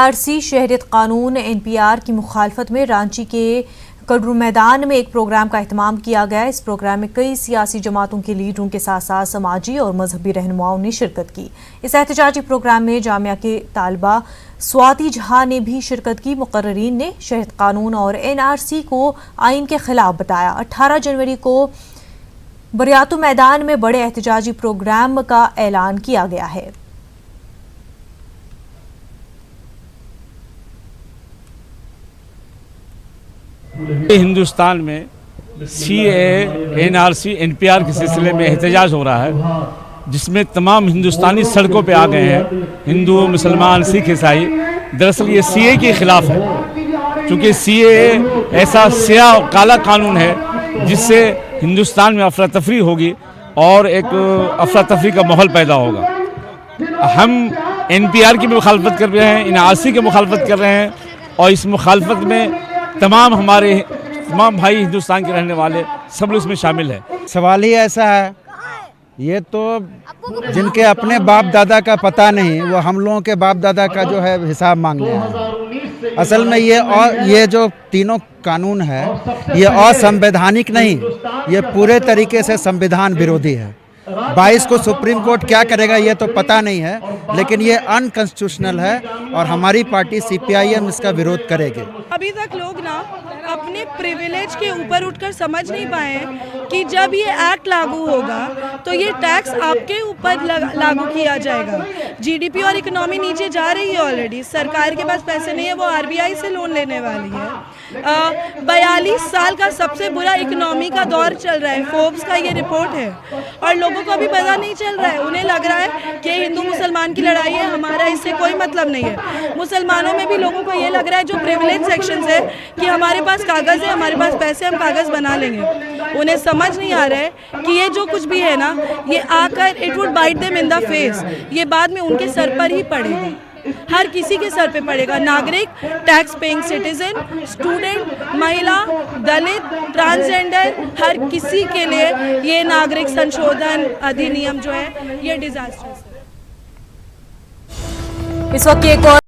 RC शहरियत कानून NPR की मुखालफत में रांची के कड़रू मैदान में एक प्रोग्राम का एहतमाम किया गया। इस प्रोग्राम में कई सियासी जमातों के लीडरों के साथ साथ समाजी और मजहबी रहनुमाओं ने शिरकत की। इस एहतजाजी प्रोग्राम में जामिया के तालबा स्वाति जहां ने भी शिरकत की। मुकर्रीन ने शहरियत कानून और NRC को आइन के खिलाफ बताया। 18 जनवरी को बरियातू मैदान में बड़े एहतजाजी प्रोग्राम का ऐलान किया गया है। हिंदुस्तान में CAA, NRC, NPR के सिलसिले में एहतजाज हो रहा है, जिसमें तमाम हिंदुस्तानी सड़कों पे आ गए हैं, हिंदू, मुसलमान, सिख, ईसाई। दरअसल ये CAA के खिलाफ है, क्योंकि CAA ऐसा स्याह और काला कानून है जिससे हिंदुस्तान में अफरा तफरी होगी और एक अफरा तफरी का माहौल पैदा होगा। हम NPR की भी मुखालफत कर रहे हैं, NRC की मुखालफत कर रहे हैं और इस मुखालफत में तमाम भाई हिंदुस्तान के रहने वाले सब लोग इसमें शामिल है। सवाल ही ऐसा है, ये तो जिनके अपने बाप दादा का पता नहीं, वो हम लोगों के बाप दादा का जो है हिसाब मांगने हैं। असल में ये जो तीनों कानून है ये असंवैधानिक नहीं, ये पूरे तरीके से संविधान विरोधी है। 22 को सुप्रीम कोर्ट क्या करेगा ये तो पता नहीं है, लेकिन ये अनकॉन्स्टिट्यूशनल है और हमारी पार्टी CPIM इसका विरोध करेगी। अभी तक लोग ना अपने प्रिविलेज के ऊपर उठकर समझ नहीं पाए कि जब ये एक्ट लागू होगा तो ये टैक्स आपके ऊपर लागू किया जाएगा। GDP और इकोनॉमी नीचे जा रही है ऑलरेडी, सरकार के पास पैसे नहीं है, वो RBI से लोन लेने वाली है। 42 साल का सबसे बुरा इकोनॉमी का दौर चल रहा है, फोर्ब्स का ये रिपोर्ट है, और लोगों को अभी पता नहीं चल रहा है। उन्हें लग रहा है कि हिंदू मुसलमान की लड़ाई है, हमारा इससे कोई मतलब नहीं है। मुसलमानों में भी लोगों को ये लग रहा है जो प्रिविलेज सेक्शंस है कि हमारे पास कागज़ है, हमारे पास पैसे, हम कागज़ बना लेंगे। उन्हें समझ नहीं आ रहा है कि ये जो कुछ भी है ना, ये आकर it would bite them in the face, ये बाद में उनके सर पर ही पड़ेगा, हर किसी के सर पे पड़ेगा। नागरिक, टैक्स पेइंग सिटीजन, स्टूडेंट, महिला, दलित, ट्रांसजेंडर, हर किसी के लिए ये नागरिक संशोधन अधिनियम जो है ये डिजास्टर्स है। इस वक्त एक और